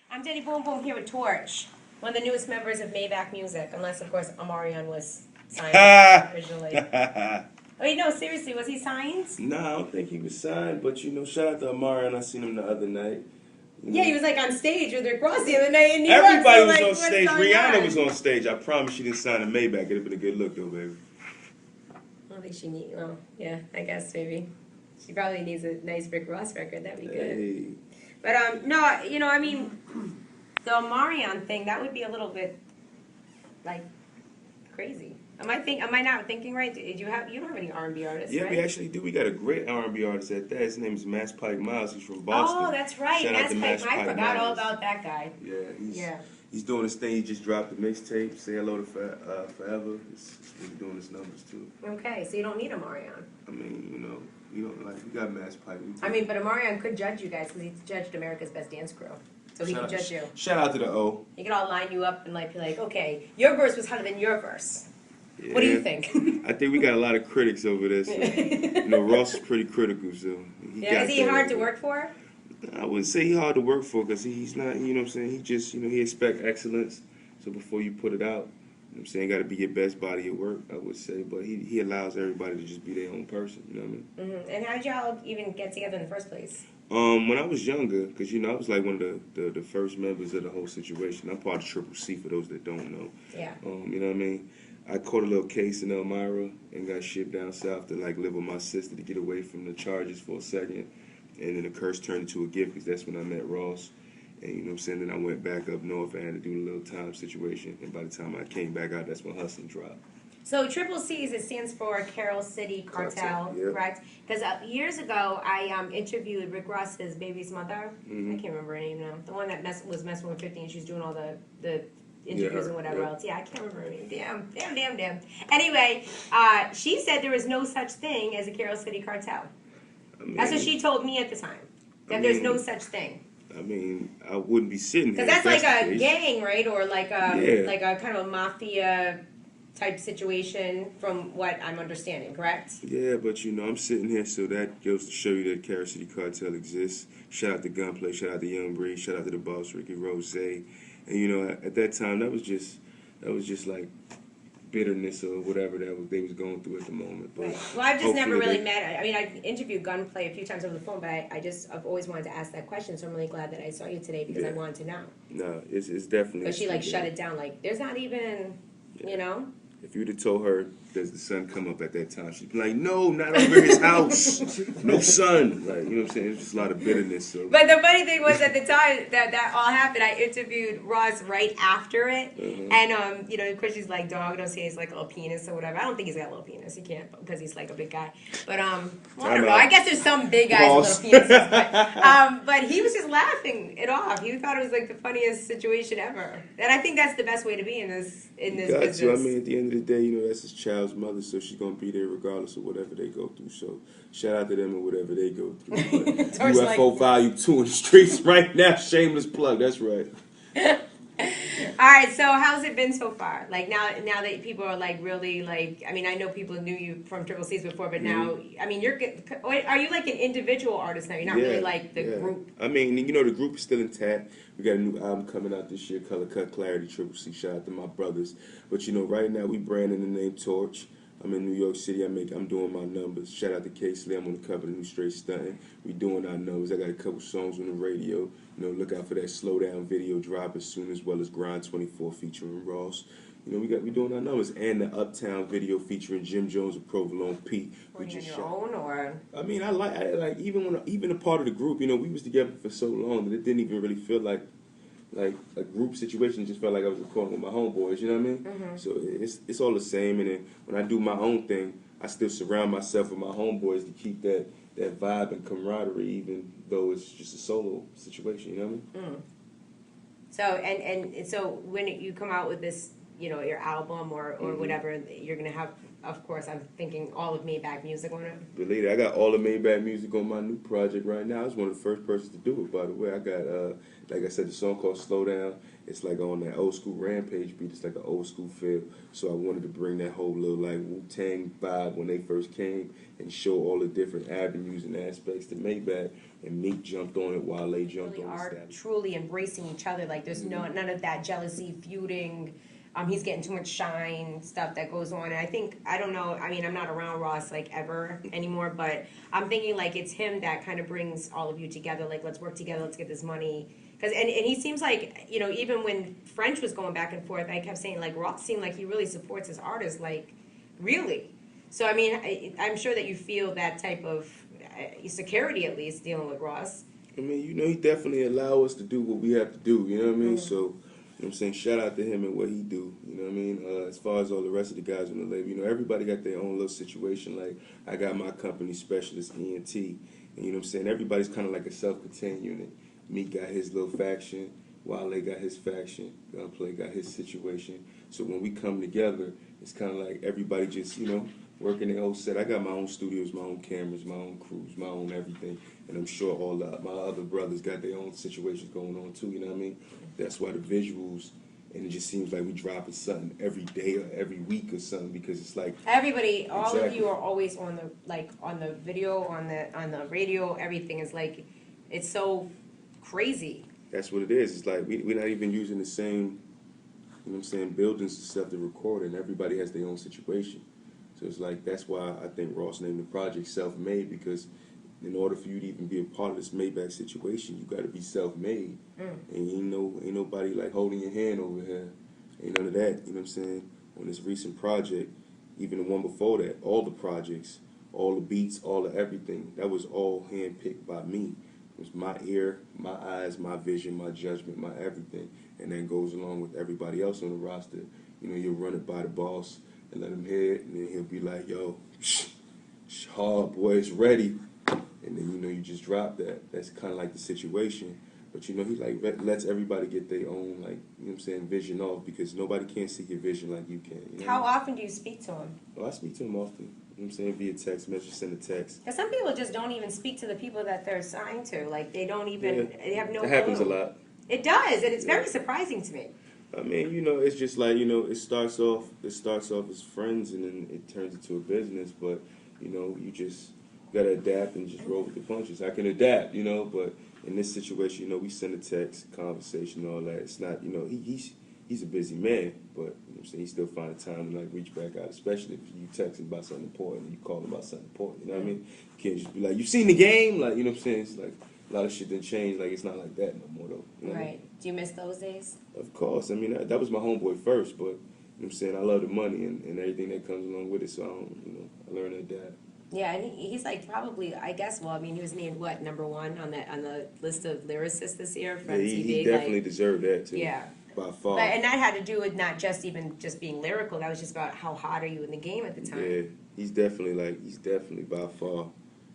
I'm Jenny Boom Boom here with Torch, one of the newest members of Maybach Music, unless, of course, Omarion was signed originally. Wait, no, seriously, was he signed? No, I don't think he was signed, but shout out to Omarion. I seen him the other night. Yeah, he was like on stage with Rick Ross the other night in New York. Everybody was like, on stage. Rihanna was on stage. I promise she didn't sign a Maybach. It'd have been a good look though, baby. I don't think she needs. Well, yeah, I guess maybe she probably needs a nice Rick Ross record. That'd be good. Hey. But no, I mean, the Omarion thing, that would be a little bit like crazy. Am I not thinking right? You don't have any R&B artists, Yeah, right? we actually do. We got a great R&B artist at that. His name is Maybach Miles. He's from Boston. Oh, that's right. Shout out to Maybach. I forgot Miles. all about that guy. Yeah, he's doing his thing. He just dropped a mixtape. Say hello to Forever. He's doing his numbers too. Okay, so you don't need Omarion. I mean, we don't like. We got Maybach. I mean, but Omarion could judge you guys because he judged America's Best Dance Crew. So he could judge you. Shout out to the O. He could all line you up and be like, okay, your verse was harder than your verse. Yeah. What do you think? I think we got a lot of critics over this. So, Ross is pretty critical, so is he hard to work for? I wouldn't say he's hard to work for because he's not. You know what I'm saying? He just, he expects excellence. So before you put it out, you know what I'm saying, got to be your best body of work, I would say. But he allows everybody to just be their own person. You know what I mean? Mm-hmm. And how did y'all even get together in the first place? When I was younger, because I was like one of the first members of the whole situation. I'm part of Triple C for those that don't know. Yeah. You know what I mean? I caught a little case in Elmira and got shipped down south to live with my sister to get away from the charges for a second. And then the curse turned into a gift because that's when I met Ross. And you know what I'm saying? Then I went back up north and had to do a little time situation. And by the time I came back out, that's when Hustling dropped. So Triple C's, it stands for Carol City Cartel, yeah. correct? Because years ago, I interviewed Rick Ross's baby's mother. Mm-hmm. I can't remember her name now. The one that was messing with 50 and she's doing all the interviews and whatever else. Yeah, I can't remember her name. Damn. Anyway, she said there was no such thing as a Carol City Cartel. That's what she told me at the time. That there's no such thing. I mean, I wouldn't be sitting here. Because that's like a gang, right? Or like a kind of a mafia type situation from what I'm understanding, correct? Yeah, but I'm sitting here, so that goes to show you that Carol City Cartel exists. Shout out to Gunplay, shout out to Mmg'S, shout out to the boss, Ricky Rose. And at that time, that was just like bitterness or whatever they was going through at the moment. But right. Well, I've just never really met. I mean, I interviewed Gunplay a few times over the phone, but I've always wanted to ask that question. So I'm really glad that I saw you today because I wanted to know. No, it's definitely. But she shut it down. Like, there's not even, If you'd have told her, does the sun come up at that time? She'd be like, no, not over his house. No sun. Like, you know what I'm saying? It's just a lot of bitterness. So. But the funny thing was at the time that all happened, I interviewed Ross right after it. And, of course she's like, dog, don't say he's like a little penis or whatever. I don't think he's got a little penis. He can't because he's like a big guy. But, I don't know. I guess there's some big guys with little penises. But he was just laughing it off. He thought it was like the funniest situation ever. And I think that's the best way to be in this business. I mean, at the end of the day, that's his child's mother, so she's going to be there regardless of whatever they go through. So shout out to them and whatever they go through. UFO Volume 2 in the streets right now. Shameless plug. That's right. All right, so how's it been so far? Like now that people are like really like, I mean, I know people knew you from Triple C's before, but now, I mean, are you like an individual artist now? You're not really like the group. I mean, the group is still intact. We got a new album coming out this year, Color Cut Clarity, Triple C. Shout out to my brothers. But right now we branding the name Torch. I'm in New York City. I'm doing my numbers. Shout out to K-Slay. I'm on the cover of the new Straight Stunting. We doing our numbers. I got a couple songs on the radio. Look out for that Slow Down video drop as soon, as well as Grind 24 featuring Ross. We doing our numbers, and the Uptown video featuring Jim Jones and Provolone Pete. We just your own, or I mean, I like even a part of the group. We was together for so long that it didn't even really feel like a group situation. It just felt like I was recording with my homeboys. You know what I mean? Mm-hmm. So it's all the same. And then when I do my own thing, I still surround myself with my homeboys to keep that vibe and camaraderie, even though it's just a solo situation. You know what I mean? So and so when you come out with this your album or whatever, you're gonna have, of course, I'm thinking all of Maybach music on it. Believe it, I got all the Maybach music on my new project right now. I was one of the first persons to do it, by the way. I got, like I said, the song called Slow Down. It's like on that old school Rampage beat. It's like an old school feel. So I wanted to bring that whole little like Wu-Tang vibe when they first came and show all the different avenues and aspects to Maybach. And Meek jumped on it while they jumped Really on are the truly embracing each other. Like there's none of that jealousy, feuding. He's getting too much shine, stuff that goes on. And I think, I don't know, I mean, I'm not around Ross like ever anymore, but I'm thinking like it's him that kind of brings all of you together. Like, let's work together, let's get this money. And he seems like, even when French was going back and forth, I kept saying like Ross seemed like he really supports his artists, like really. So, I mean, I'm sure that you feel that type of security at least dealing with Ross. I mean, he definitely allow us to do what we have to do, you know what I mean? So, you know what I'm saying, shout out to him and what he do, you know what I mean? As far as all the rest of the guys on the label, everybody got their own little situation. Like, I got my company specialist, ENT, and you know what I'm saying, everybody's kind of like a self-contained unit. Meek got his little faction, Wale got his faction, Gunplay got his situation. So when we come together, it's kind of like everybody just, working their whole set. I got my own studios, my own cameras, my own crews, my own everything. And I'm sure all my other brothers got their own situations going on too, you know what I mean? That's why the visuals, and it just seems like we dropping something every day or every week or something, because it's like everybody, all of you are always on the video, on the radio. Everything is like, it's so crazy. That's what it is. It's like we're not even using the same, buildings and stuff to record, and everybody has their own situation. So it's like, that's why I think Ross named the project Self-Made, because in order for you to even be a part of this Maybach situation, you got to be self-made. And ain't nobody like holding your hand over here. Ain't none of that, you know what I'm saying? On this recent project, even the one before that, all the projects, all the beats, all the everything, that was all handpicked by me. It was my ear, my eyes, my vision, my judgment, my everything. And then goes along with everybody else on the roster. You'll run it by the boss and let him hear it, and then he'll be like, yo, hard boy, it's ready. And then, you just drop that. That's kind of like the situation. But, he like lets everybody get their own, like, vision off, because nobody can see your vision like you can. How often do you speak to him? Oh, I speak to him often. Via text message, send a text. Because some people just don't even speak to the people that they're signed to. Like, they don't even, they have no clue. It happens a lot. It does, and it's very surprising to me. I mean, it's just like, it starts off as friends, and then it turns into a business, but, you just gotta adapt and just roll with the punches. I can adapt, but in this situation, we send a text, conversation, all that. It's not, he's a busy man, but he still find time to like reach back out, especially if you text him about something important and you call him about something important. You know what I mean? You can't just be like, "You seen the game?" Like, It's like a lot of shit didn't change. Like, it's not like that no more though. You know right? I mean? Do you miss those days? Of course. I mean, that was my homeboy first, but I love the money and everything that comes along with it. So I learned to adapt. Yeah, and he's like probably, I guess. Well, I mean, he was named what, #1 on the list of lyricists this year from TV. He definitely deserved that too. Yeah. By far. And that had to do with not just being lyrical. That was just about how hot are you in the game at the time. Yeah, he's definitely by far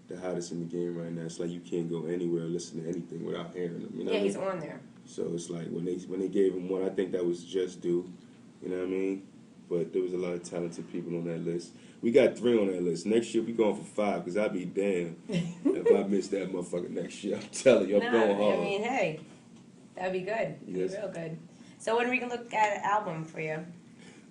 the hottest in the game right now. It's like you can't go anywhere or listen to anything without hearing him. You know he's on there. So it's like when they gave him one, I think that was just due. You know what I mean? But there was a lot of talented people on that list. We got 3 on that list. Next year we going for 5, because I'd be damned if I missed that motherfucker next year. I'm telling you, I'm going hard. I mean, hey, that'd be good. Yes. Be real good. So when are we gonna look at an album for you?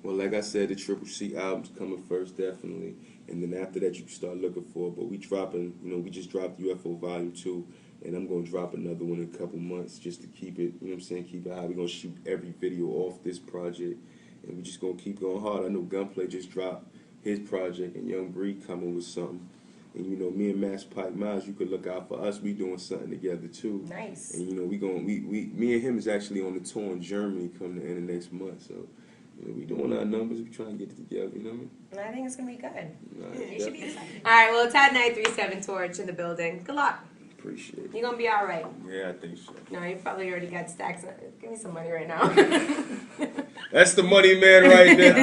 Well, like I said, the Triple C album's coming first, definitely. And then after that, you can start looking for it. But we dropping, we just dropped UFO Volume 2. And I'm going to drop another one in a couple months just to keep it, keep it high. We're going to shoot every video off this project. And we're just going to keep going hard. I know Gunplay just dropped his project, and Young Breed coming with something. And, me and Mass Pike Miles, you could look out for us. We doing something together, too. Nice. And, me and him is actually on the tour in Germany coming the end of next month. So, we doing our numbers. We trying to get it together, you know what I mean? I think it's going to be good. Right, You should be excited. All right, well, it's at 937 Torch in the building. Good luck. Appreciate it. You're going to be all right. Yeah, I think so. No, you probably already got stacks. Give me some money right now. That's the money man right there.